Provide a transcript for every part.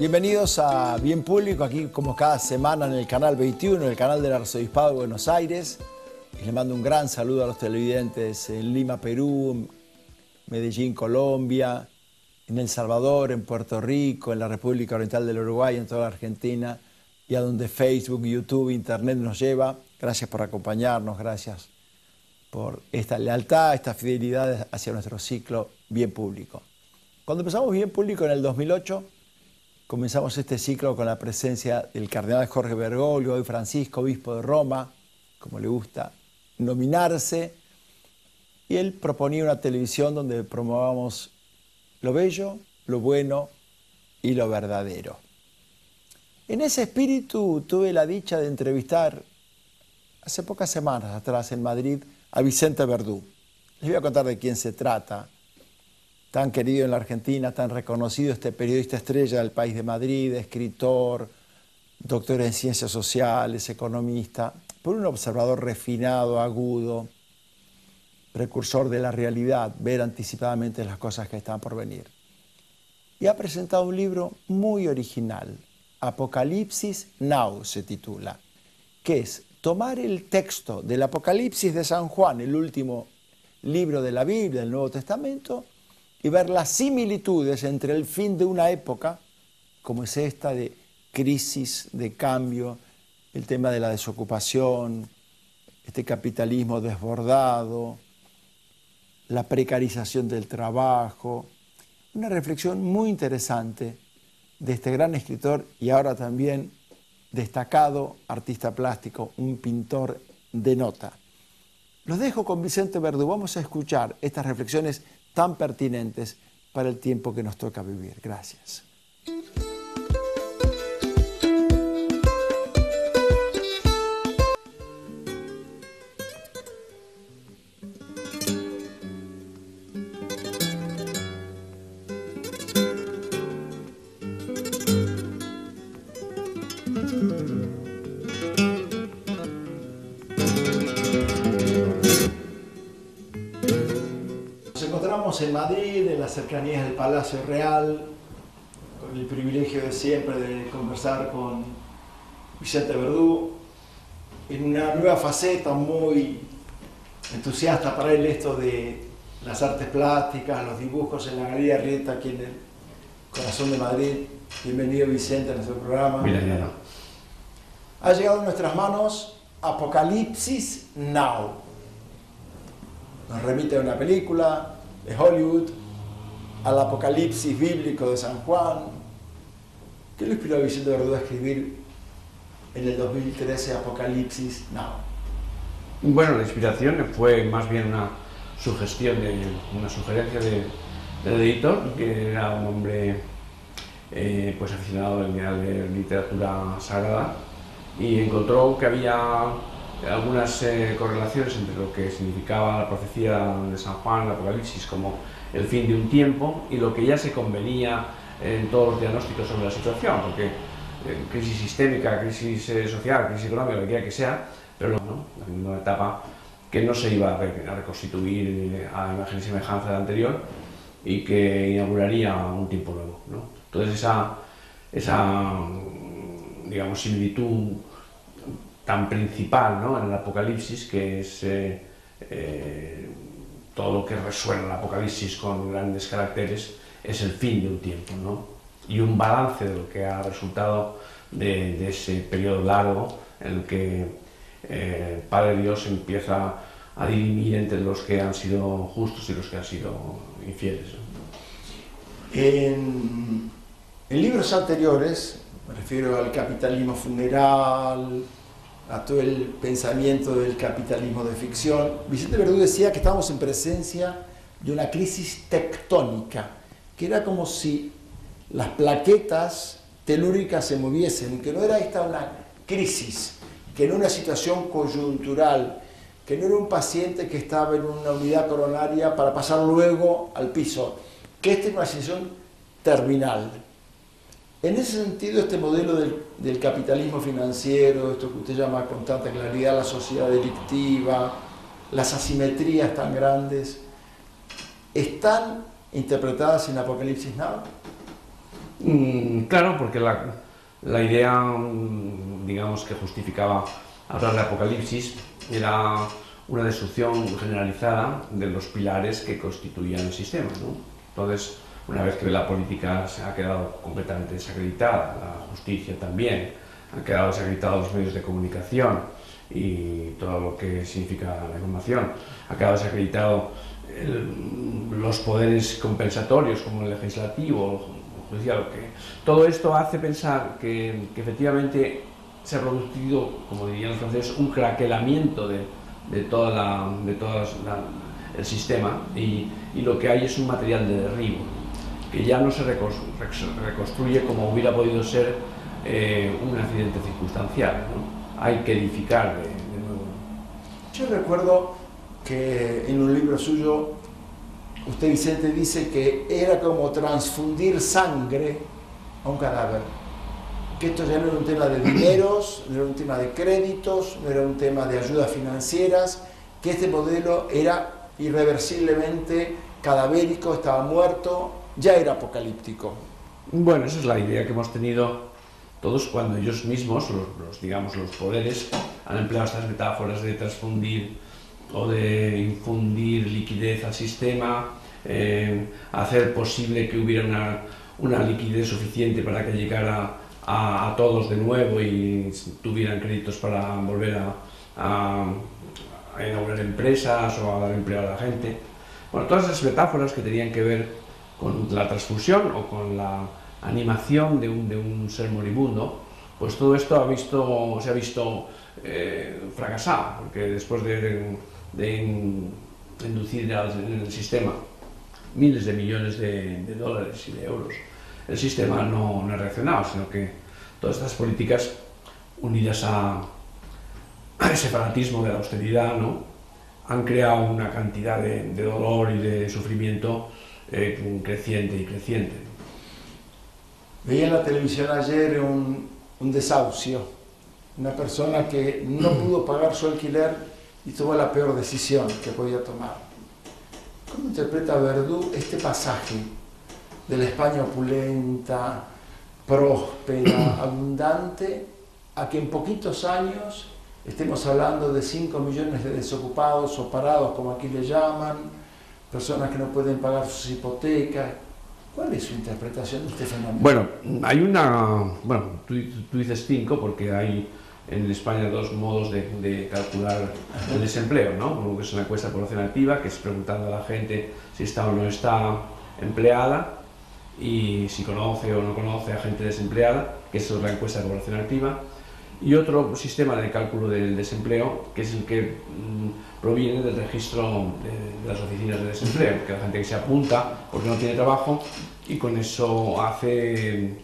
Bienvenidos a Bien Público, aquí como cada semana en el canal 21, el canal del Arzobispado de Buenos Aires. Y les mando un gran saludo a los televidentes en Lima, Perú, Medellín, Colombia, en El Salvador, en Puerto Rico, en la República Oriental del Uruguay, en toda la Argentina, y a donde Facebook, YouTube, Internet nos lleva. Gracias por acompañarnos, gracias por esta lealtad, esta fidelidad hacia nuestro ciclo Bien Público. Cuando empezamos Bien Público en el 2008, comenzamos este ciclo con la presencia del cardenal Jorge Bergoglio, hoy Francisco, obispo de Roma, como le gusta nominarse, y él proponía una televisión donde promovábamos lo bello, lo bueno y lo verdadero. En ese espíritu tuve la dicha de entrevistar hace pocas semanas atrás en Madrid a Vicente Verdú. Les voy a contar de quién se trata. Tan querido en la Argentina, tan reconocido, este periodista estrella del país de Madrid, escritor, doctor en ciencias sociales, economista, por un observador refinado, agudo, precursor de la realidad, ver anticipadamente las cosas que están por venir. Y ha presentado un libro muy original, Apocalipsis Now se titula, que es tomar el texto del Apocalipsis de San Juan, el último libro de la Biblia, del Nuevo Testamento, y ver las similitudes entre el fin de una época, como es esta de crisis, de cambio, el tema de la desocupación, este capitalismo desbordado, la precarización del trabajo. Una reflexión muy interesante de este gran escritor y ahora también destacado artista plástico, un pintor de nota. Los dejo con Vicente Verdú. Vamos a escuchar estas reflexiones tan pertinentes para el tiempo que nos toca vivir. Gracias. En Madrid, en las cercanías del Palacio Real, con el privilegio de siempre de conversar con Vicente Verdú, en una nueva faceta muy entusiasta para él esto de las artes plásticas, los dibujos en la Galería Arrieta, aquí en el corazón de Madrid. Bienvenido Vicente a nuestro programa. Bienvenido. Ha llegado a nuestras manos Apocalipsis Now. Nos remite a una película de Hollywood, al apocalipsis bíblico de San Juan. ¿Qué lo inspiró a Vicente Verdú a escribir en el 2013 Apocalipsis Now? Bueno, la inspiración fue más bien una sugestión, una sugerencia del editor, que era un hombre pues aficionado en general de literatura sagrada, y encontró que había algunas correlaciones entre lo que significaba la profecía de San Juan, el Apocalipsis, como el fin de un tiempo, y lo que ya se convenía en todos los diagnósticos sobre la situación, porque crisis sistémica, crisis social, crisis económica, lo que quiera que sea, pero ¿no? En una etapa que no se iba a reconstituir a imagen y semejanza de la anterior y que inauguraría un tiempo nuevo, ¿no? Entonces esa digamos, similitud tan principal, ¿no? En el Apocalipsis, que es todo lo que resuena el Apocalipsis con grandes caracteres, es el fin de un tiempo, ¿no? Y un balance de lo que ha resultado de ese periodo largo en el que Padre Dios empieza a dirimir entre los que han sido justos y los que han sido infieles, ¿no? En libros anteriores, me refiero al capitalismo funeral, a todo el pensamiento del capitalismo de ficción, Vicente Verdú decía que estábamos en presencia de una crisis tectónica, que era como si las plaquetas telúricas se moviesen, que no era esta una crisis, que no era una situación coyuntural, que no era un paciente que estaba en una unidad coronaria para pasar luego al piso, que esta es una situación terminal. En ese sentido, este modelo del capitalismo financiero, esto que usted llama con tanta claridad la sociedad delictiva, las asimetrías tan grandes, ¿están interpretadas en Apocalipsis Now? Claro, porque la idea, digamos, que justificaba hablar de apocalipsis era una destrucción generalizada de los pilares que constituían el sistema, ¿no? Entonces, una vez que la política se ha quedado completamente desacreditada, la justicia también, han quedado desacreditados los medios de comunicación y todo lo que significa la información, ha quedado desacreditado los poderes compensatorios como el legislativo, el judicial, todo esto hace pensar que efectivamente se ha producido, como dirían los franceses, un craquelamiento de todo el sistema y lo que hay es un material de derribo que ya no se reconstruye como hubiera podido ser un accidente circunstancial, ¿no? Hay que edificar de nuevo. Yo recuerdo que en un libro suyo usted, Vicente, dice que era como transfundir sangre a un cadáver, que esto ya no era un tema de dineros, no era un tema de créditos, no era un tema de ayudas financieras, que este modelo era irreversiblemente cadavérico, estaba muerto, ya era apocalíptico. Bueno, esa es la idea que hemos tenido todos cuando ellos mismos, digamos, los poderes, han empleado estas metáforas de transfundir o de infundir liquidez al sistema, hacer posible que hubiera una liquidez suficiente para que llegara a todos de nuevo y tuvieran créditos para volver a inaugurar empresas o a dar empleo a la gente. Bueno, todas esas metáforas que tenían que ver con la transfusión o con la animación de un ser moribundo, pues todo esto se ha visto fracasado, porque después de inducir en el sistema miles de millones de dólares y de euros, el sistema no ha reaccionado, sino que todas estas políticas unidas a ese fanatismo de la austeridad, ¿no?, han creado una cantidad de dolor y de sufrimiento creciente y creciente. Veía en la televisión ayer un desahucio, una persona que no pudo pagar su alquiler y tomó la peor decisión que podía tomar. ¿Cómo interpreta Verdú este pasaje de la España opulenta, próspera, abundante, a que en poquitos años estemos hablando de 5 millones de desocupados o parados, como aquí le llaman, personas que no pueden pagar sus hipotecas? ¿Cuál es su interpretación de este fenómeno? Bueno, tú dices 5 porque hay en España dos modos de calcular el desempleo, ¿no? Uno que es una encuesta de población activa, que es preguntando a la gente si está o no está empleada y si conoce o no conoce a gente desempleada, que eso es la encuesta de población activa. Y otro sistema de cálculo del desempleo, que es el que proviene del registro de las oficinas de desempleo, que la gente que se apunta porque no tiene trabajo y con eso hace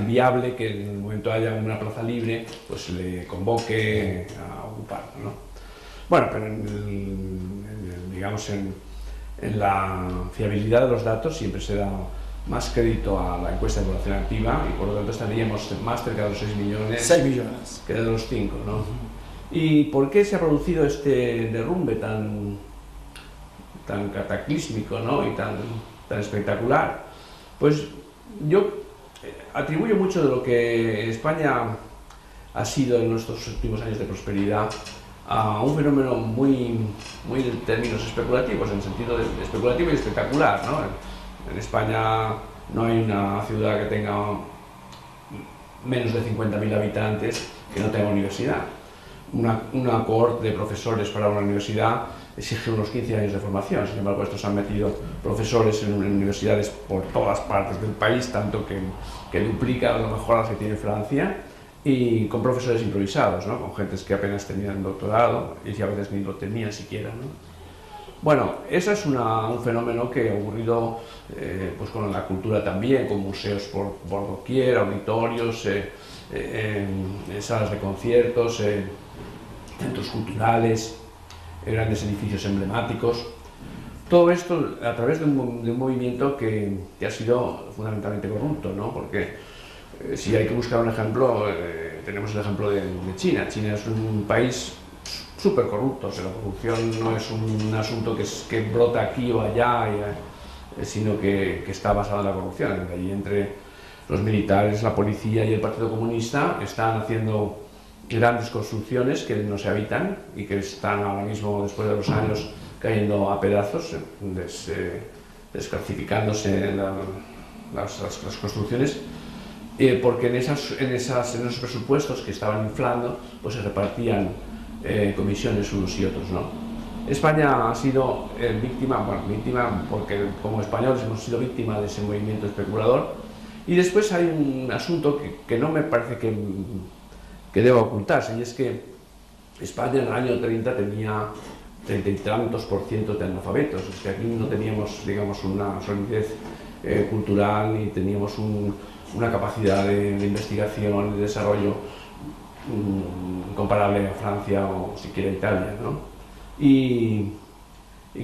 viable que en el momento haya una plaza libre, pues se le convoque a ocuparla, ¿no? Bueno, pero digamos en la fiabilidad de los datos siempre se da más crédito a la encuesta de población activa y por lo tanto estaríamos más cerca de los 6 millones, 6 millones. Que de los 5, ¿no? ¿Y por qué se ha producido este derrumbe tan cataclísmico, ¿no?, y tan espectacular? Pues yo atribuyo mucho de lo que España ha sido en nuestros últimos años de prosperidad a un fenómeno muy en términos especulativos, en el sentido de especulativo y espectacular, ¿no? En España no hay una ciudad que tenga menos de 50.000 habitantes que no tenga universidad. Una cohorte de profesores para una universidad exige unos 15 años de formación, sin embargo estos han metido profesores en universidades por todas partes del país, tanto que duplica a lo mejor las que tiene Francia, y con profesores improvisados, ¿no?, con gentes que apenas tenían doctorado y a veces ni lo tenían siquiera, ¿no? Bueno, ese es un fenómeno que ha ocurrido pues con la cultura también, con museos por doquier, auditorios, salas de conciertos, centros culturales, grandes edificios emblemáticos. Todo esto a través de un movimiento que ha sido fundamentalmente corrupto, ¿no? Porque si hay que buscar un ejemplo, tenemos el ejemplo de China. China es un país súper corrupto, o sea, la corrupción no es un asunto que brota aquí o allá, sino que está basado en la corrupción. Allí entre los militares, la policía y el Partido Comunista están haciendo grandes construcciones que no se habitan y que están ahora mismo, después de los años, cayendo a pedazos, descalcificándose las construcciones, porque en esos presupuestos que estaban inflando, pues se repartían comisiones unos y otros, ¿no? España ha sido víctima porque como españoles hemos sido víctima de ese movimiento especulador. Y después hay un asunto que no me parece que deba ocultarse, y es que España en el año 30 tenía 30 y tantos % de analfabetos. Es que aquí no teníamos, digamos, una solidez cultural, ni teníamos una capacidad de investigación, de desarrollo comparable a Francia o siquiera a Italia, ¿no? Y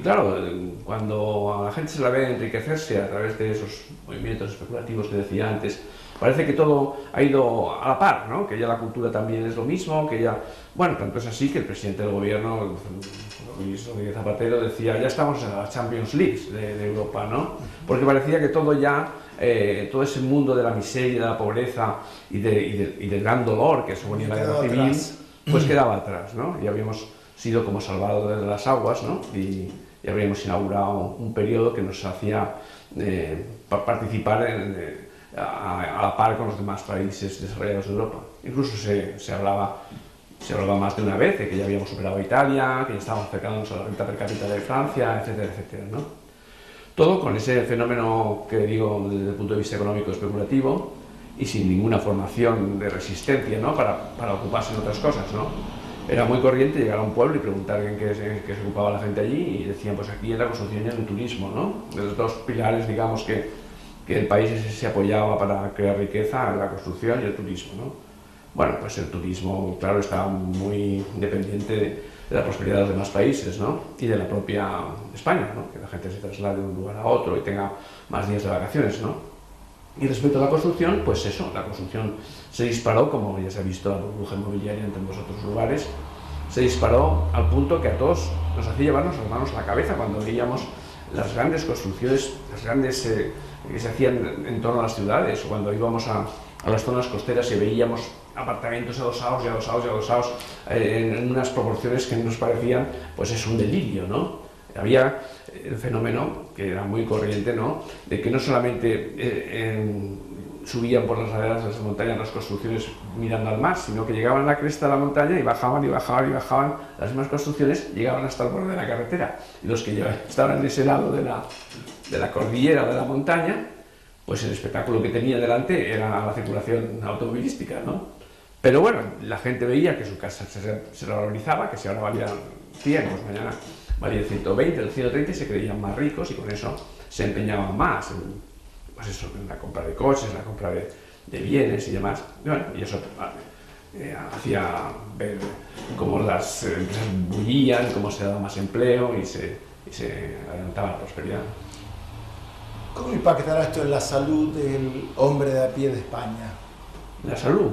claro, cuando a la gente se la ve enriquecerse a través de esos movimientos especulativos que decía antes, parece que todo ha ido a la par, ¿no? Que ya la cultura también es lo mismo, que ya... Bueno, tanto es así que el presidente del gobierno, Luis Rodríguez Zapatero, decía: ya estamos en la Champions League de Europa, ¿no? Porque parecía que todo ya, todo ese mundo de la miseria, de la pobreza y del gran dolor que suponía la guerra civil, pues quedaba atrás, ¿no? Y habíamos sido como salvados de las aguas, ¿no? Y habríamos inaugurado un periodo que nos hacía participar a la par con los demás países desarrollados de Europa. Incluso se hablaba más de una vez de que ya habíamos superado a Italia, que ya estábamos acercándonos a la renta per cápita de Francia, etcétera, etcétera, ¿no? Todo con ese fenómeno que digo desde el punto de vista económico especulativo y sin ninguna formación de resistencia, ¿no? para ocuparse en otras cosas, ¿no? Era muy corriente llegar a un pueblo y preguntar en qué se ocupaba la gente allí, y decían: pues aquí en la construcción y en el turismo, ¿no? De los dos pilares, digamos, que el país se apoyaba para crear riqueza, la construcción y el turismo, ¿no? Bueno, pues el turismo, claro, está muy dependiente de la prosperidad de los demás países, ¿no? Y de la propia España, ¿no? Que la gente se traslade de un lugar a otro y tenga más días de vacaciones, ¿no? Y respecto a la construcción, pues eso, la construcción se disparó, como ya se ha visto la burbuja inmobiliaria en tantos otros lugares, se disparó al punto que a todos nos hacía llevarnos las manos a la cabeza cuando veíamos las grandes construcciones, las grandes que se hacían en torno a las ciudades, o cuando íbamos a las zonas costeras y veíamos apartamentos adosados en unas proporciones que nos parecían, pues es un delirio, ¿no? Había el fenómeno, que era muy corriente, ¿no?, de que no solamente subían por las laderas de las montañas las construcciones mirando al mar, sino que llegaban a la cresta de la montaña y bajaban, las mismas construcciones llegaban hasta el borde de la carretera. Y los que estaban en ese lado de la cordillera o de la montaña, pues el espectáculo que tenía delante era la circulación automovilística, ¿no? Pero bueno, la gente veía que su casa se valorizaba, que si ahora valía 100, pues mañana valía 120, el 130, y se creían más ricos, y con eso se empeñaban más en la compra de coches, en la compra de bienes y demás. Bueno, y eso hacía ver cómo las empresas bullían, cómo se daba más empleo y se adelantaba la prosperidad. ¿Cómo impactará esto en la salud del hombre de a pie de España? La salud.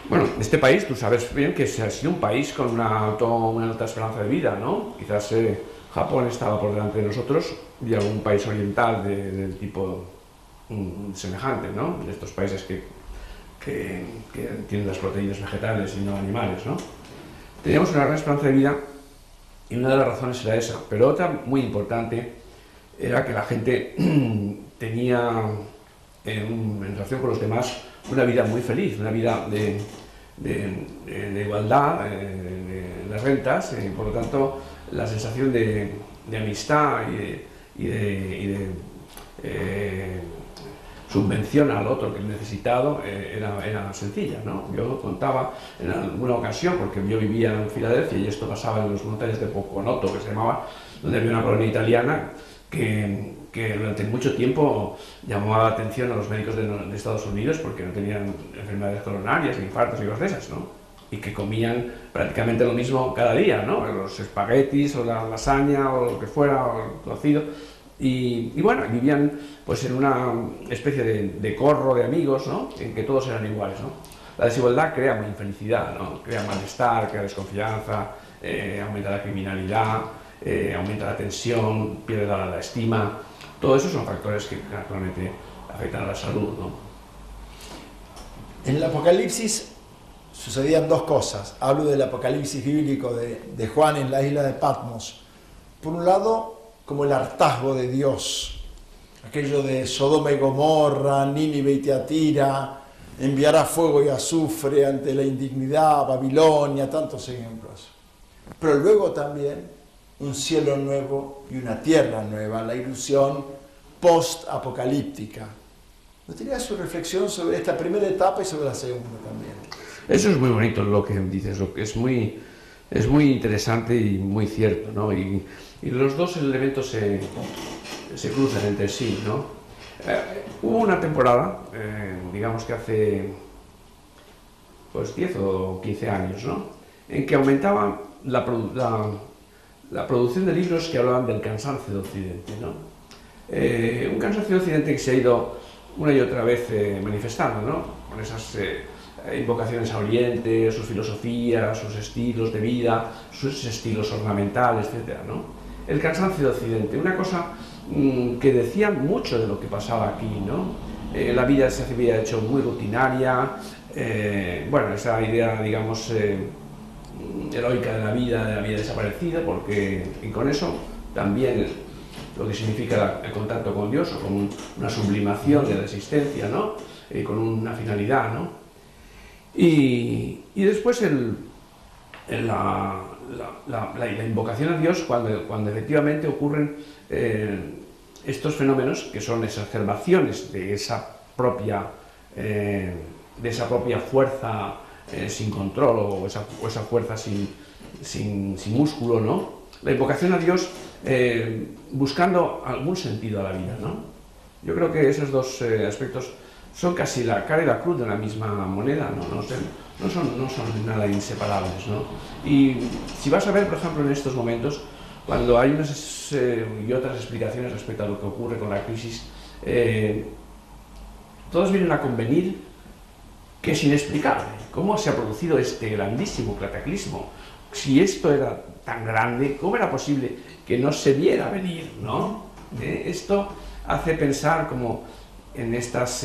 Bueno, este país, tú sabes bien que ha sido un país con una alta esperanza de vida, ¿no? Quizás Japón estaba por delante de nosotros, y algún país oriental del tipo semejante, ¿no? De estos países que tienen las proteínas vegetales y no animales, ¿no? Teníamos una gran esperanza de vida, y una de las razones era esa. Pero otra muy importante era que la gente tenía, en relación con los demás, una vida muy feliz, una vida de igualdad de las rentas, y por lo tanto la sensación de amistad y de subvención al otro que el necesitado era sencilla, ¿no? Yo contaba en alguna ocasión, porque yo vivía en Filadelfia y esto pasaba en las montañas de Poconoto, que se llamaba, donde había una colonia italiana que durante mucho tiempo llamaba la atención a los médicos de Estados Unidos porque no tenían enfermedades coronarias, ni infartos, ni cosas de esas, ¿no? Y que comían prácticamente lo mismo cada día, ¿no? Los espaguetis o la lasaña o lo que fuera, o el cocido. Y bueno, vivían pues en una especie de corro de amigos, ¿no?, en que todos eran iguales, ¿no? La desigualdad crea muy infelicidad, ¿no? Crea malestar, crea desconfianza, aumenta la criminalidad, aumenta la tensión, pierde la estima. Todo eso son factores que actualmente afectan a la salud, ¿no? En el Apocalipsis sucedían dos cosas. Hablo del Apocalipsis bíblico de Juan en la isla de Patmos. Por un lado, como el hartazgo de Dios, aquello de Sodoma y Gomorra, Nínive y Tiatira, enviará fuego y azufre ante la indignidad, Babilonia, tantos ejemplos. Pero luego también un cielo nuevo y una tierra nueva, la ilusión post-apocalíptica. ¿No tenía su reflexión sobre esta primera etapa y sobre la segunda también? Eso es muy bonito lo que dices, lo que es muy interesante y muy cierto, ¿no? Y los dos elementos se cruzan entre sí, ¿no? Hubo una temporada, digamos que hace pues 10 o 15 años, ¿no?, en que aumentaba la producción de libros que hablaban del cansancio de Occidente, ¿no? Un cansancio de Occidente que se ha ido una y otra vez manifestando, ¿no?, con esas invocaciones a Oriente, sus filosofías, sus estilos de vida, sus estilos ornamentales, etc., ¿no? El cansancio de Occidente, una cosa que decía mucho de lo que pasaba aquí, ¿no? La vida se había hecho muy rutinaria, bueno, esa idea, digamos, heroica de la vida desaparecida, y con eso también lo que significa el contacto con Dios, o con una sublimación de la existencia, ¿no?, con una finalidad, ¿no? Y después la invocación a Dios cuando efectivamente ocurren estos fenómenos que son exacerbaciones de esa propia fuerza sin control, o esa fuerza sin músculo, ¿no? La invocación a Dios buscando algún sentido a la vida, ¿no? Yo creo que esos dos aspectos son casi la cara y la cruz de la misma moneda, no son nada inseparables, ¿no? Y si vas a ver, por ejemplo, en estos momentos, cuando hay unas y otras explicaciones respecto a lo que ocurre con la crisis, todos vienen a convenir que es inexplicable. ¿Cómo se ha producido este grandísimo cataclismo? Si esto era tan grande, ¿cómo era posible que no se viera venir, ¿no? Esto hace pensar como en estas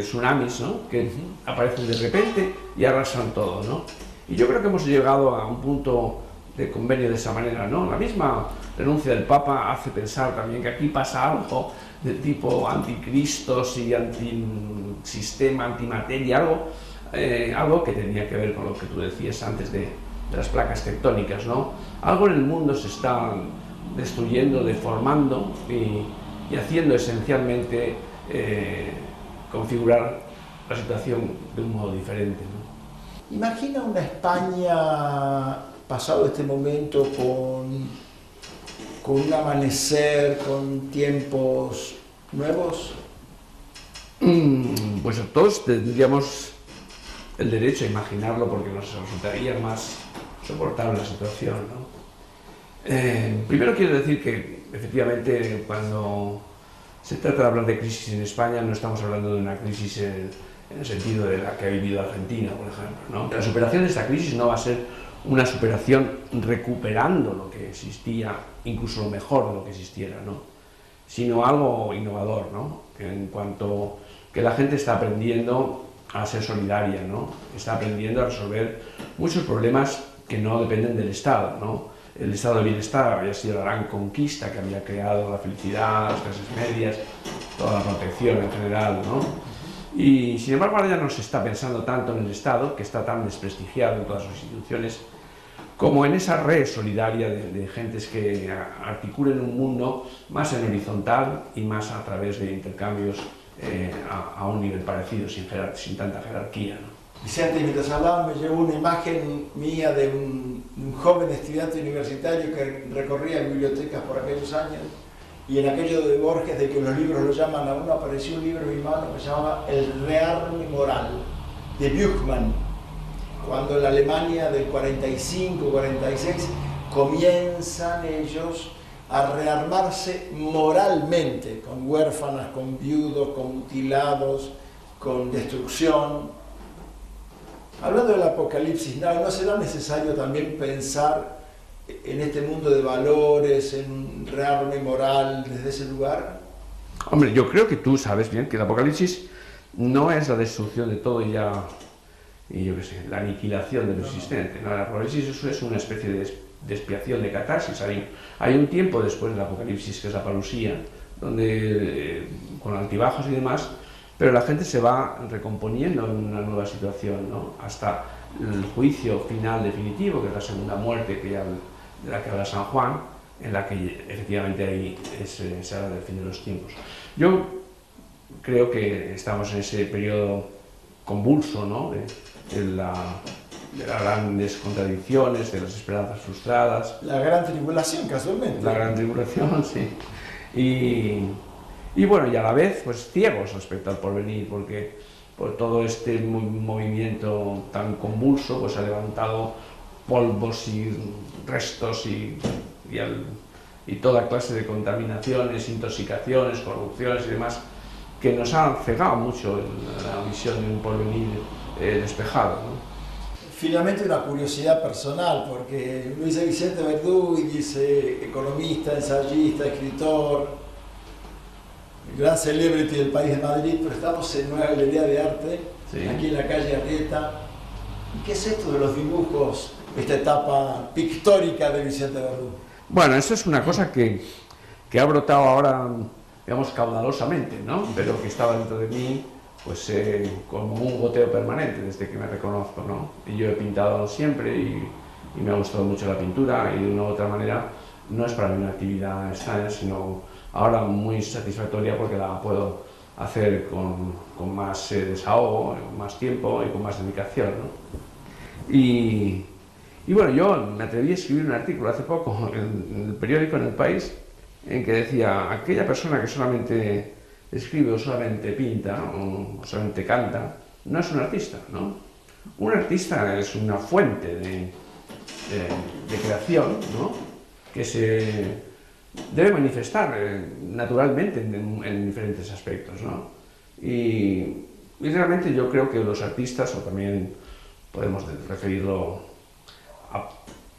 tsunamis, ¿no?, que aparecen de repente y arrasan todo, ¿no? Y yo creo que hemos llegado a un punto de convenio de esa manera, ¿no? La misma renuncia del Papa hace pensar también que aquí pasa algo de tipo anticristos y antisistema, antimateria, algo que tenía que ver con lo que tú decías antes de las placas tectónicas, ¿no? Algo en el mundo se está destruyendo, deformando y haciendo esencialmente configurar la situación de un modo diferente, ¿no? Imagina una España pasado este momento con un amanecer, con tiempos nuevos. Pues todos tendríamos el derecho a imaginarlo, porque nos resultaría más soportable la situación, ¿no? Primero quiero decir que efectivamente cuando se trata de hablar de crisis en España no estamos hablando de una crisis en el sentido de la que ha vivido Argentina, por ejemplo, ¿no? La superación de esta crisis no va a ser una superación recuperando lo que existía, incluso lo mejor de lo que existiera, ¿no?, sino algo innovador, ¿no?, en cuanto que la gente está aprendiendo a ser solidaria, ¿no?, está aprendiendo a resolver muchos problemas que no dependen del Estado, ¿no? El estado de bienestar había sido la gran conquista que había creado la felicidad, las clases medias, toda la protección en general, ¿no? Y sin embargo ahora ya no se está pensando tanto en el Estado, que está tan desprestigiado en todas sus instituciones, como en esa red solidaria de gentes que articulen un mundo más en horizontal y más a través de intercambios a un nivel parecido, sin tanta jerarquía, ¿no? Vicente, mientras hablaba me llegó una imagen mía de un joven estudiante universitario que recorría bibliotecas por aquellos años, y en aquello de Borges, de que los libros lo llaman a uno, apareció un libro en mi mano que se llamaba El rearme moral, de Buchmann, cuando en la Alemania del 45-46 comienzan ellos a rearmarse moralmente, con huérfanas, con viudos, con mutilados, con destrucción. Hablando del Apocalipsis, ¿no será necesario también pensar en este mundo de valores, en un rearme moral desde ese lugar? Hombre, yo creo que tú sabes bien que el Apocalipsis no es la destrucción de todo y ya, y yo qué sé, la aniquilación de lo existente. ¿No? El Apocalipsis eso es una especie de expiación, de catarsis. Hay un tiempo después del Apocalipsis, que es la parusía, donde con altibajos y demás, pero la gente se va recomponiendo en una nueva situación, ¿no? Hasta el juicio final definitivo, que es la segunda muerte de la que habla San Juan, en la que efectivamente ahí se habla del fin de los tiempos. Yo creo que estamos en ese periodo convulso, ¿no? de las grandes contradicciones, de las esperanzas frustradas. La gran tribulación, casualmente. La gran tribulación, sí. Y bueno, y a la vez, pues ciegos respecto al porvenir, porque por todo este movimiento tan convulso, pues ha levantado polvos y restos y toda clase de contaminaciones, intoxicaciones, corrupciones y demás, que nos han cegado mucho en la visión de un porvenir despejado, ¿no? Finalmente una curiosidad personal, porque uno dice Vicente Verdú y dice economista, ensayista, escritor, gran celebrity del país de Madrid, pero estamos en una galería de arte, sí, aquí en la calle Arrieta. ¿Y qué es esto de los dibujos, esta etapa pictórica de Vicente Verdú? Bueno, eso es una cosa que ha brotado ahora, digamos, caudalosamente, ¿no? Pero que estaba dentro de mí, pues como un goteo permanente desde que me reconozco, ¿no? Y yo he pintado siempre y me ha gustado mucho la pintura, y de una u otra manera no es para mí una actividad extraña, sino ahora muy satisfactoria porque la puedo hacer con más desahogo, con más tiempo y con más dedicación, ¿no? Y bueno, yo me atreví a escribir un artículo hace poco en el periódico, en El País, en que decía: aquella persona que solamente escribe o solamente pinta o solamente canta, no es un artista, ¿no? Un artista es una fuente de creación, ¿no? Que se debe manifestar naturalmente en diferentes aspectos, ¿no? Y realmente yo creo que los artistas, o también podemos referirlo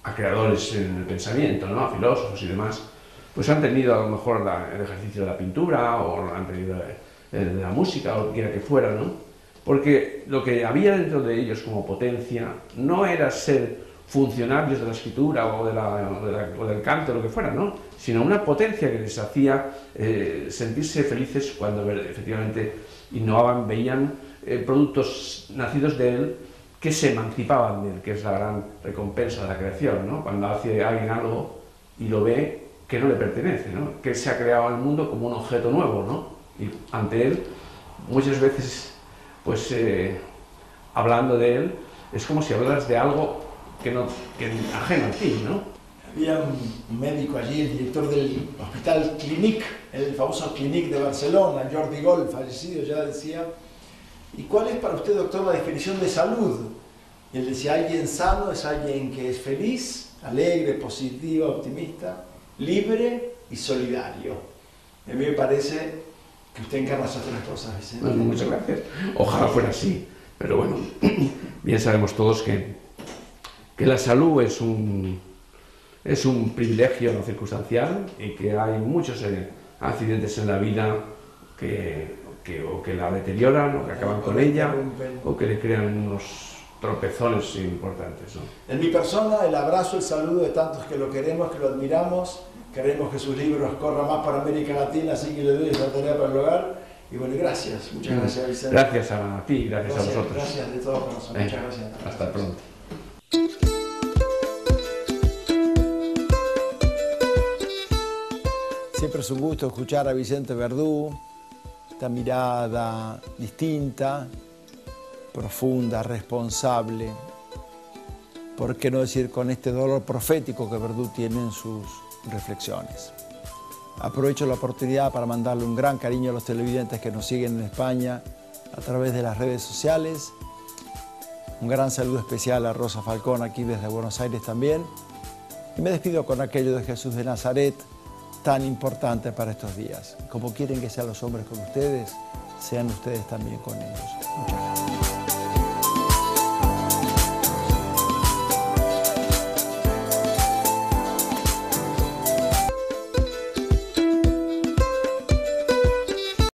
a creadores en el pensamiento, ¿no? A filósofos y demás, pues han tenido a lo mejor el ejercicio de la pintura, o han tenido de la música, o lo que quiera que fuera, ¿no? Porque lo que había dentro de ellos como potencia no era ser funcionarios de la escritura o del canto, o lo que fuera, ¿no? Sino una potencia que les hacía sentirse felices cuando efectivamente innovaban, veían productos nacidos de él que se emancipaban de él, que es la gran recompensa de la creación, ¿no? Cuando hace alguien algo y lo ve que no le pertenece, ¿no? Que se ha creado en el mundo como un objeto nuevo, ¿no? Y ante él, muchas veces, pues hablando de él, es como si hablaras de algo que ajeno a ti, ¿no? Había un médico allí, el director del Hospital Clínic, el famoso Clínic de Barcelona, Jordi Gol, fallecido, ya decía: ¿y cuál es para usted, doctor, la definición de salud? Y él decía: alguien sano es alguien que es feliz, alegre, positiva, optimista, libre y solidario. A mí me parece que usted encarna esas tres cosas, Vicente. Bueno, muchas gracias. Ojalá fuera así, pero bueno, bien sabemos todos que la salud es un privilegio no circunstancial, y que hay muchos accidentes en la vida que la deterioran, o que acaban con ella, o que le crean unos tropezones importantes, ¿no? En mi persona, el abrazo, el saludo de tantos que lo queremos, que lo admiramos, queremos que sus libros corran más para América Latina, así que le doy esa tarea para el hogar. Y bueno, gracias, muchas gracias, Vicente. Gracias a ti, gracias a vosotros. Gracias de todo corazón, muchas gracias. Hasta pronto. Siempre es un gusto escuchar a Vicente Verdú, esta mirada distinta, profunda, responsable, por qué no decir con este dolor profético que Verdú tiene en sus reflexiones. Aprovecho la oportunidad para mandarle un gran cariño a los televidentes que nos siguen en España a través de las redes sociales. Un gran saludo especial a Rosa Falcón, aquí desde Buenos Aires también. Y me despido con aquello de Jesús de Nazaret, tan importante para estos días. Como quieren que sean los hombres con ustedes, sean ustedes también con ellos. Muchas gracias.